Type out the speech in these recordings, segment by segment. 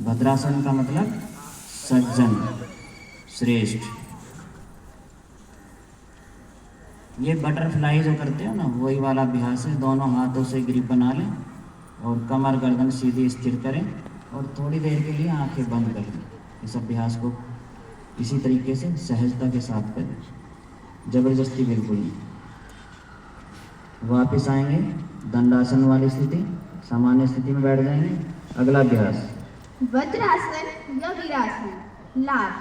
भद्रासन का मतलब सज्जन, श्रेष्ठ। ये बटरफ्लाई जो करते हो ना, वही वाला अभ्यास है। दोनों हाथों से ग्रिप बना लें और कमर गर्दन सीधी स्थिर करें और थोड़ी देर के लिए आंखें बंद कर लें। इस अभ्यास को इसी तरीके से सहजता के साथ करें, जबरदस्ती बिल्कुल नहीं। वापस आएंगे दंडासन वाली स्थिति, सामान्य स्थिति में बैठ जाएंगे। अगला अभ्यास वज्रासन या वीरासन। लाभ,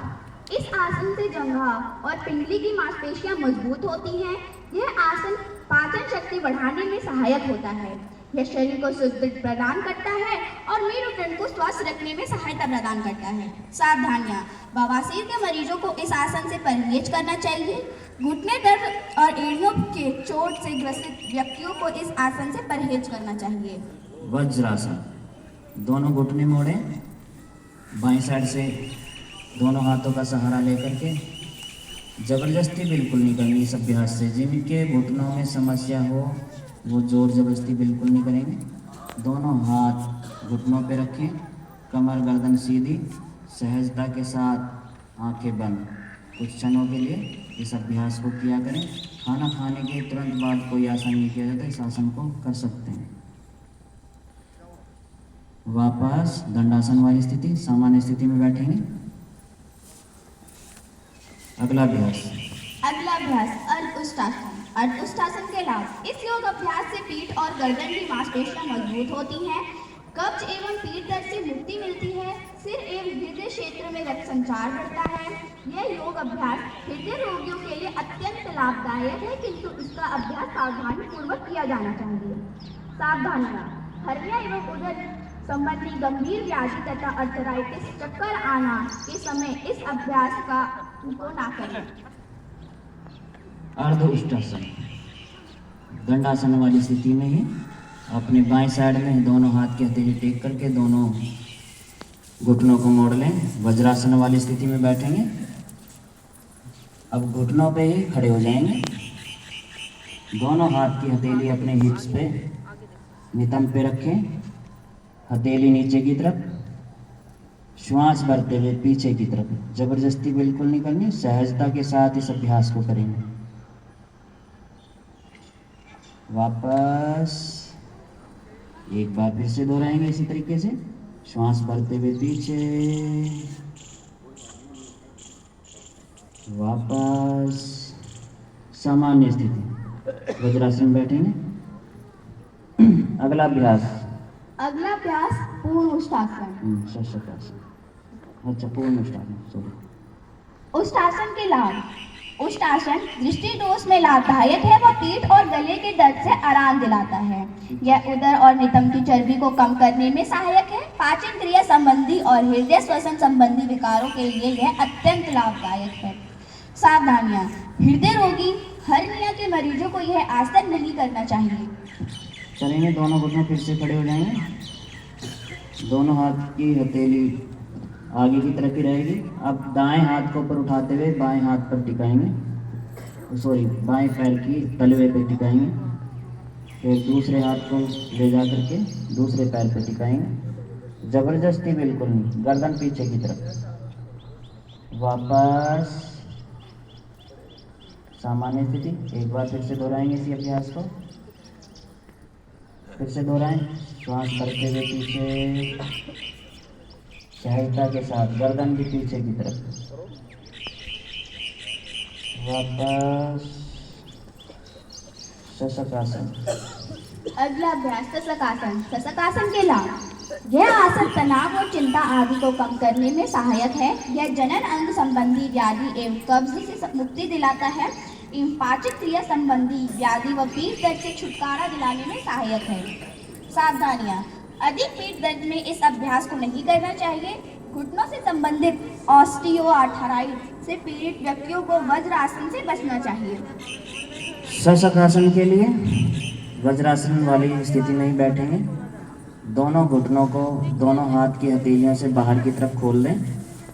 इस आसन से जंघा और पिंडली की मांसपेशियां मजबूत होती हैं। यह आसन पाचन शक्ति बढ़ाने में सहायक होता है। यह शरीर को सुदृढ़ प्रदान करता है और मेरुदंड को स्वस्थ रखने में सहायता प्रदान करता है। सावधानियां, बवासीर के मरीजों को इस आसन से परहेज करना चाहिए। घुटने दर्द और एड़ियों के चोट से ग्रसित व्यक्तियों को इस आसन से परहेज करना चाहिए। वज्रासन, दोनों घुटने मोड़े, बाईं साइड से दोनों हाथों का सहारा लेकर के। जबरदस्ती बिल्कुल नहीं करनी इस अभ्यास से। जिनके घुटनों में समस्या हो वो जोर जबरदस्ती बिल्कुल नहीं करेंगे। दोनों हाथ घुटनों पे रखें, कमर गर्दन सीधी, सहजता के साथ आंखें बंद। कुछ क्षणों के लिए इस अभ्यास को किया करें। खाना खाने के तुरंत बाद कोई आसन नहीं किया जाता, इस आसन को कर सकते हैं। वापस दंडासन वाली स्थिति, सामान्य स्थिति में बैठेंगे। अगला अभ्यास अर्धउष्टासन। अर्धउष्टासन के लाभ, इस योग अभ्यास से पीठ और गर्दन की मांसपेशियां मजबूत होती हैं। कब्ज एवं पीठ दर्द से मुक्ति मिलती है। सिर एवं हृदय क्षेत्र में रक्त संचार बढ़ता है। यह योग अभ्यास हृदय रोगियों के लिए अत्यंत लाभदायक है, किंतु इसका अभ्यास सावधानी पूर्वक किया जाना चाहिए। सावधानियां, हर्निया एवं उदर संबंधी गंभीर व्याधि तथा अर्थराइटिस, चक्कर आना के समय इस अभ्यास को ना करें। अर्धउष्टासन, दंडासन वाली स्थिति में ही अपने बाएं साइड में दोनों हाथ की हथेली टेक करके दोनों घुटनों को मोड़ लें। वज्रासन वाली स्थिति में बैठेंगे। अब घुटनों पे ही खड़े हो जाएंगे। दोनों हाथ की हथेली अपने हिप्स पे नितंब पे रखें, हथेली नीचे की तरफ, श्वास भरते हुए पीछे की तरफ। जबरदस्ती बिल्कुल नहीं करनी, सहजता के साथ इस अभ्यास को करेंगे। वापस एक बार फिर से दोहराएंगे इसी तरीके से। श्वास भरते हुए पीछे, वापस सामान्य स्थिति, वज्रासन बैठेंगे। अगला अभ्यास पूर्ण उष्टासन। अच्छा, पूर्ण उष्टासन, सॉरी। उष्टासन के लाभ, उष्टासन दृष्टि दोष में लाभदायक है। वह पीठ और गले के दर्द से आराम दिलाता है। यह उदर और नितंब की चर्बी को कम करने में सहायक है। पाचन क्रिया संबंधी और हृदय श्वसन संबंधी विकारों के लिए यह अत्यंत लाभदायक है। सावधानियां, हृदय रोगी, हर्निया के मरीजों को यह आसन नहीं करना चाहिए। चलेंगे, दोनों घुटने फिर से खड़े हो जाएंगे। दोनों हाथ की हथेली आगे की तरफ ही रहेगी। अब दाएं हाथ को ऊपर उठाते हुए बाएं हाथ पर टिकाएंगे, बाएं पैर की तलवे पे टिकाएंगे। फिर दूसरे हाथ को ले जा करके दूसरे पैर पे टिकाएंगे। जबरदस्ती बिल्कुल नहीं, गर्दन पीछे की तरफ। वापस सामान्य स्थिति, एक बार फिर से दोहराएंगे इसी अभ्यास को। फिर से दोहराएं, श्वास करते हुए पीछे, सहजता के साथ गर्दन भी पीछे की तरफ। वापस शशकासन। अगला अभ्यास शशकासन। शशकासन के लाभ, यह आसन तनाव और चिंता आदि को कम करने में सहायक है। यह जनन अंग संबंधी व्याधि एवं कब्ज से मुक्ति दिलाता है एवं पाचन क्रिया संबंधी व्याधि व पीठ दर्द से छुटकारा दिलाने में सहायक है। सावधानियां, अधिक पीठ दर्द में इस अभ्यास को नहीं करना चाहिए। घुटनों से संबंधित ऑस्टियोआर्थराइटिस से पीड़ित व्यक्तियों को वज्रासन से बचना चाहिए। शशकासन के लिए वज्रासन वाली स्थिति में ही बैठेंगे। दोनों घुटनों को दोनों हाथ की हथेलियों से बाहर की तरफ खोल लें।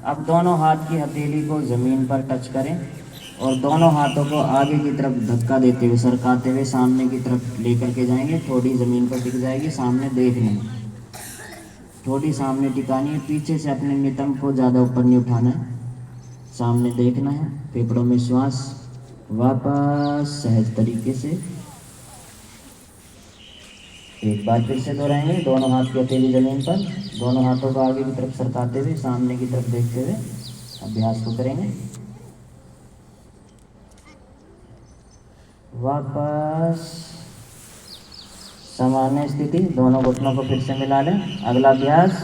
अब दोनों हाथ की हथेली को ज़मीन पर टच करें और दोनों हाथों को आगे की तरफ धक्का देते हुए, सरकाते हुए सामने की तरफ लेकर के जाएंगे। थोड़ी ज़मीन पर टिक जाएगी, सामने देख लें। ठोड़ी सामने टिकानी है, पीछे से अपने नितंब को ज़्यादा ऊपर नहीं उठाना है, सामने देखना है, फेफड़ों में श्वास, वापस सहज तरीके से। एक बार फिर से दोहराएंगे, दोनों हाथ की हथेली जमीन पर, दोनों हाथों को आगे की तरफ सरकाते हुए सामने की तरफ देखते हुए अभ्यास को करेंगे। वापस सामान्य स्थिति, दोनों घुटनों को फिर से मिला लें। अगला अभ्यास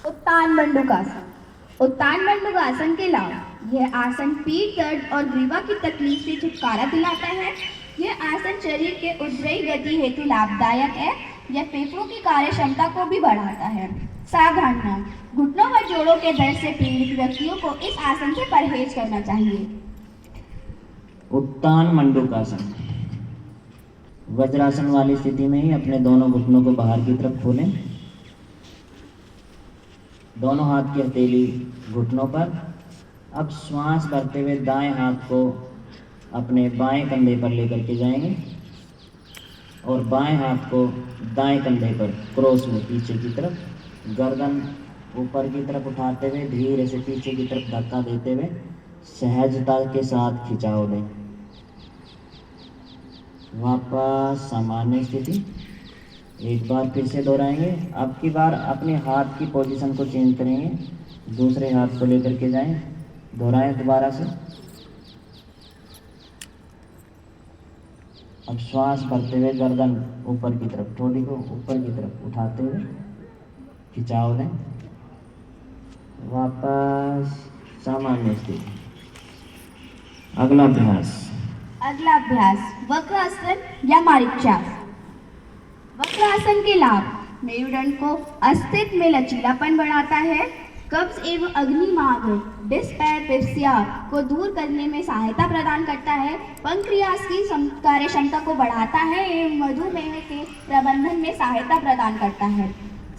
उत्तान मंडूकासन। उत्तान मंडूकासन के लाभ। यह आसन पीठ दर्द और ग्रीवा की तकलीफ से छुटकारा दिलाता है। यह आसन शरीर के उद्रयी गति हेतु लाभदायक है। यह फेफड़ों की कार्य क्षमता को भी बढ़ाता है। सावधानियां, घुटनों व जोड़ों के दर्द से पीड़ित व्यक्तियों को इस आसन से परहेज करना चाहिए। उत्तान मंडूकासन, वज्रासन वाली स्थिति में ही अपने दोनों घुटनों को बाहर की तरफ खोलें, दोनों हाथ की हथेली घुटनों पर। अब श्वास भरते हुए दाएं हाथ को अपने बाएं कंधे पर लेकर के जाएंगे और बाएं हाथ को दाएं कंधे पर क्रॉस में पीछे की तरफ, गर्दन ऊपर की तरफ उठाते हुए धीरे से पीछे की तरफ धक्का देते हुए सहजता के साथ खिंचाव दें। वापस सामान्य स्थिति। एक बार फिर से दोहराएंगे। अब की बार अपने हाथ की पोजीशन को चेंज करेंगे, दूसरे हाथ को लेकर के जाएं। दोहराएं दोबारा से। अब श्वास भरते हुए गर्दन ऊपर की तरफ, ठोड़ी को ऊपर की तरफ उठाते हुए खिंचाव दें। वापस सामान्य स्थिति। अगला अभ्यास वक्रासन या मारीचासन। वक्रासन के लाभ। मेरुदंड को अस्तित्व में लचीलापन बढ़ाता है। कब्ज एवं अग्निमार्ग डिस्पेप्सिया को दूर करने में सहायता प्रदान करता है। पंक्रियास की कार्य क्षमता को बढ़ाता है एवं मधुमेह के प्रबंधन में सहायता प्रदान करता है।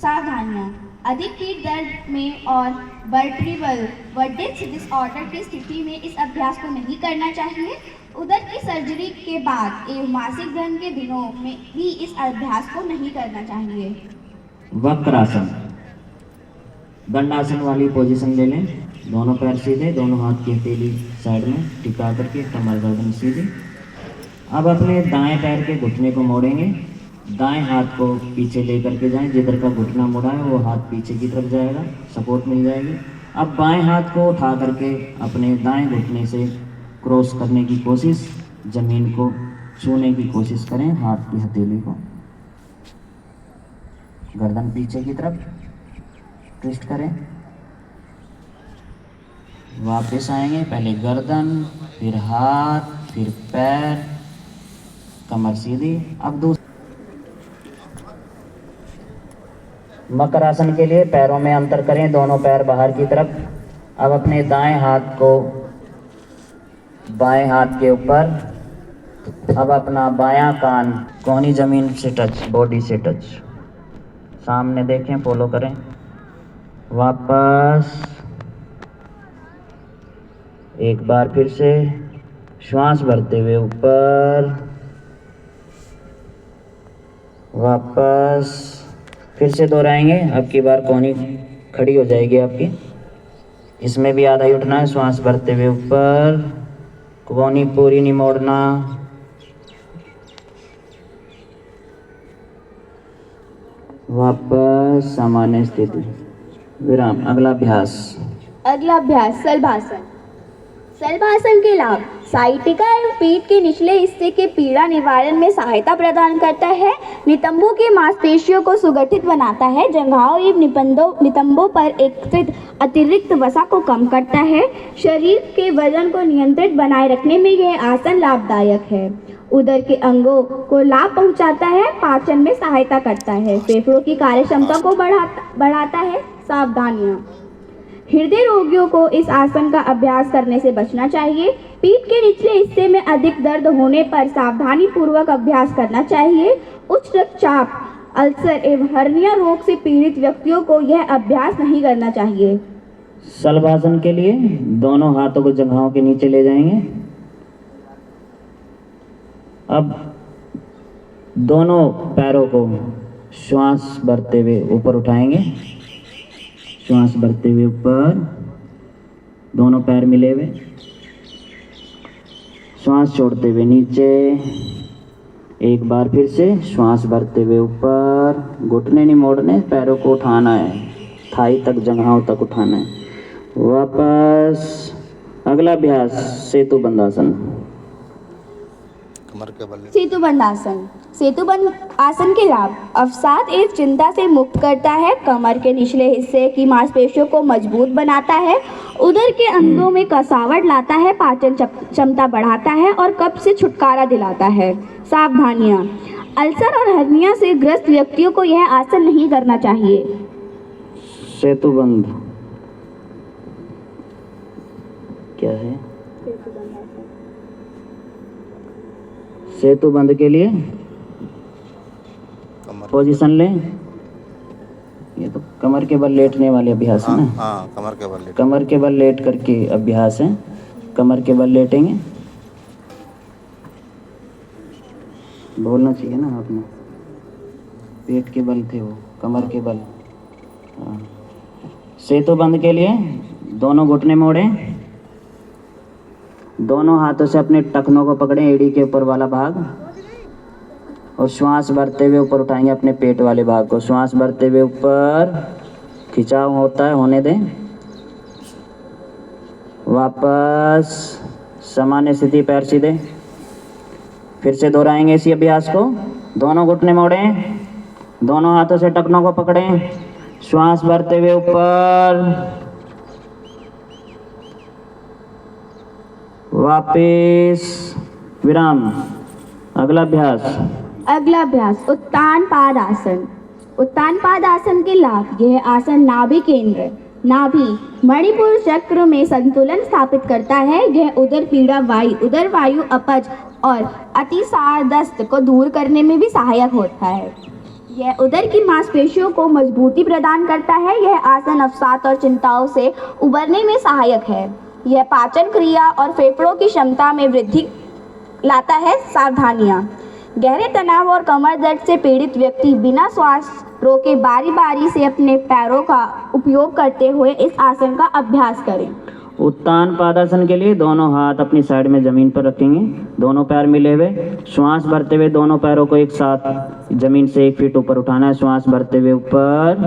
सावधानियां, अधिक पीठ दर्द में और वर्टिब्रल व डिस्क डिसऑर्डर की स्थिति में इस अभ्यास को नहीं करना चाहिए। उदर की सर्जरी के बाद एवं मासिक धर्म के दिनों में भी इस अभ्यास को नहीं करना चाहिए। वक्रासन, दंडासन वाली पोजीशन ले लें, दोनों पैर सीधे, दोनों हाथ की हथेली साइड में टिका करके कमर गर्दन सीधी। अब अपने दाएं पैर के घुटने को मोड़ेंगे, दाएं हाथ को पीछे लेकर के जाएं, जिधर का घुटना मुड़ा है वो हाथ पीछे की तरफ जाएगा, सपोर्ट मिल जाएगी। अब बाएं हाथ को उठा करके अपने दाएं घुटने से क्रॉस करने की कोशिश, जमीन को छूने की कोशिश करें, हाथ की हथेली को, गर्दन पीछे की तरफ ट्विस्ट करें। वापस आएंगे, पहले गर्दन, फिर हाथ, फिर पैर, कमर सीधी। अब दूसरा मकर आसन के लिए पैरों में अंतर करें, दोनों पैर बाहर की तरफ। अब अपने दाएं हाथ को बाएं हाथ के ऊपर, अब अपना बायां कान कोहनी जमीन से टच, बॉडी से टच, सामने देखें, फॉलो करें। वापस एक बार फिर से श्वास भरते हुए ऊपर, वापस फिर से दोहराएंगे। अब की बार कोहनी खड़ी हो जाएगी आपकी, इसमें भी आधा ही उठना है। श्वास भरते हुए ऊपर, कोहनी पूरी नहीं मोड़ना। वापस सामान्य स्थिति, विराम। अगला अभ्यास शलभासन। शलभासन के लाभ। साइटिका एवं पीठ के निचले हिस्से के पीड़ा निवारण में सहायता प्रदान करता है। नितंबों की मांसपेशियों को सुगठित बनाता है। जंघाओं एवं नितंबों पर स्थित अतिरिक्त वसा को कम करता है। शरीर के वजन को नियंत्रित बनाए रखने में यह आसन लाभदायक है। उदर के अंगों को लाभ पहुंचाता है। पाचन में सहायता करता है। फेफड़ों की कार्य क्षमता को बढ़ाता है। सावधानियां, हृदय रोगियों को इस आसन का अभ्यास करने से बचना चाहिए। पीठ के निचले हिस्से में अधिक दर्द होने पर सावधानी पूर्वक अभ्यास करना चाहिए। उच्च रक्तचाप, अल्सर एवं हर्निया रोग से पीड़ित व्यक्तियों को यह अभ्यास नहीं करना चाहिए। शलभासन के लिए दोनों हाथों को जंघाओं के नीचे ले जाएंगे। अब दोनों पैरों को श्वास भरते हुए ऊपर उठाएंगे, श्वास भरते हुए ऊपर, दोनों पैर मिले हुए, श्वास छोड़ते हुए नीचे। एक बार फिर से श्वास भरते हुए ऊपर, घुटने नहीं मोड़ने, पैरों को उठाना है, थाई तक, जंघाओं तक उठाना है। वापस अगला अभ्यास सेतुबंध आसन। कमर के बल। सेतुबंध आसन। सेतुबंध आसन के लाभ: अवसाद एवं चिंता से मुक्त करता है, कमर के निचले हिस्से की मांसपेशियों को मजबूत बनाता है, उदर के अंगों में कसावट लाता है, पाचन क्षमता बढ़ाता है और कब्ज से छुटकारा दिलाता है। सावधानियां: अल्सर और हर्निया से ग्रस्त व्यक्तियों को यह आसन नहीं करना चाहिए। सेतुबंध क्या है? सेतुबंध के लिए पोजीशन लें। ये तो कमर के बल लेटने वाले अभ्यास है ना? हाँ, कमर के बल। कमर के बल लेट करके अभ्यास है। कमर के बल लेटेंगे, बोलना चाहिए ना आपने, पेट के बल थे वो, कमर के बल। हाँ। सेतुबंध के लिए दोनों घुटने मोड़ें, दोनों हाथों से अपने टखनों को पकड़ें, एड़ी के ऊपर वाला भाग, और श्वास भरते हुए ऊपर उठाएंगे अपने पेट वाले भाग को। श्वास भरते हुए ऊपर, खिंचाव होता है, होने दें। वापस सामान्य स्थिति, पैर सीधे। फिर से दोहराएंगे इसी अभ्यास को। दोनों घुटने मोड़ें, दोनों हाथों से टखनों को पकड़ें, श्वास भरते हुए ऊपर, वापस विराम। अगला अभ्यास। अगला अभ्यास उत्तान पाद आसन। उत्तान पाद आसन के लाभ: यह आसन नाभि केंद्र, नाभि मणिपुर चक्र में संतुलन स्थापित करता है। यह उदर पीड़ा, उदर वायु अपच और अतिसार दस्त को दूर करने में भी सहायक होता है। यह उदर की मांसपेशियों को मजबूती प्रदान करता है। यह आसन अवसाद और चिंताओं से उबरने में सहायक है। यह पाचन क्रिया और फेफड़ों की क्षमता में वृद्धि लाता है। सावधानियां: गहरे तनाव और कमर दर्द से पीड़ित व्यक्ति बिना श्वास रोके बारी बारी से अपने पैरों का उपयोग करते हुए इस आसन का अभ्यास करें। उत्तान पादासन के लिए दोनों हाथ अपनी साइड में जमीन पर रखेंगे, दोनों पैर मिले हुए, श्वास भरते हुए दोनों पैरों को एक साथ जमीन से 1 फीट ऊपर उठाना है। श्वास भरते हुए ऊपर,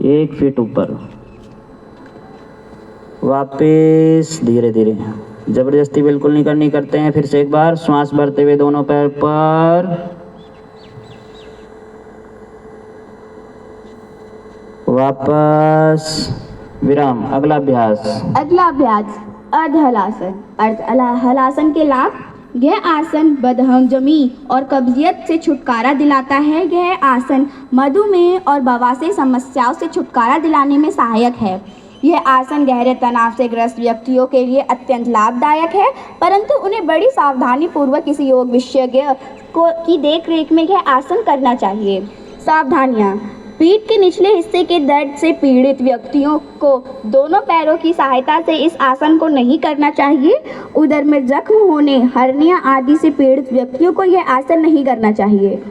1 फीट ऊपर, वापस धीरे धीरे, जबरदस्ती बिल्कुल नहीं करनी। करते हैं फिर से एक बार। श्वास भरते हुए दोनों पैर पर, वापस विराम। अगला अभ्यास। अगला अभ्यास अर्धहलासन। अर्धहलासन के लाभ: यह आसन बदहजमी और कब्जियत से छुटकारा दिलाता है। यह आसन मधुमेह और बवासीर समस्याओं से छुटकारा दिलाने में सहायक है। यह आसन गहरे तनाव से ग्रस्त व्यक्तियों के लिए अत्यंत लाभदायक है, परंतु उन्हें बड़ी सावधानी पूर्वक किसी योग विशेषज्ञ की देखरेख में यह आसन करना चाहिए। सावधानियां: पीठ के निचले हिस्से के दर्द से पीड़ित व्यक्तियों को दोनों पैरों की सहायता से इस आसन को नहीं करना चाहिए। उदर में जख्म होने, हर्निया आदि से पीड़ित व्यक्तियों को यह आसन नहीं करना चाहिए।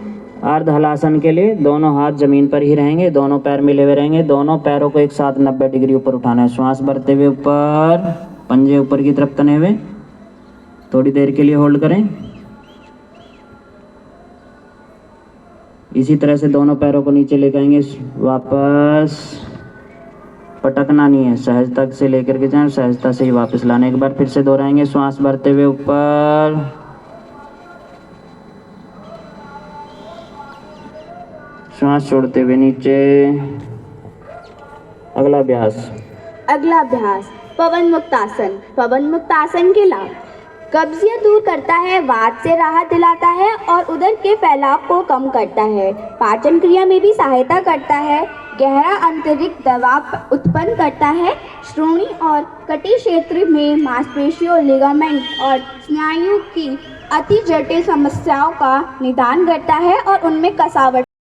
अर्ध हलासन के लिए दोनों हाथ जमीन पर ही रहेंगे, दोनों पैर मिले हुए रहेंगे, दोनों पैरों को एक साथ 90 डिग्री ऊपर उठाना है। श्वास भरते हुए ऊपर, पंजे ऊपर की तरफ तने हुए, थोड़ी देर के लिए होल्ड करें। इसी तरह से दोनों पैरों को नीचे लेकर आएंगे, वापस पटकना नहीं है, सहजता से लेकर के जाएं, सहजता से ही वापस लाने। एक बार फिर से दोहराएंगे। श्वास भरते हुए ऊपर, श्वास छोड़ते हुए नीचे। अगला अभ्यास। अगला अभ्यास पवन मुक्त आसन। पवन मुक्त आसन के लाभ: कब्जियत दूर करता है, वात से राहत दिलाता है और उदर के फैलाव को कम करता है। पाचन क्रिया में भी सहायता करता है। गहरा आंतरिक दबाव उत्पन्न करता है। श्रोणि और कटी क्षेत्र में मांसपेशियों, लिगामेंट और स्नायु की अति जटिल समस्याओं का निदान करता है और उनमें कसावट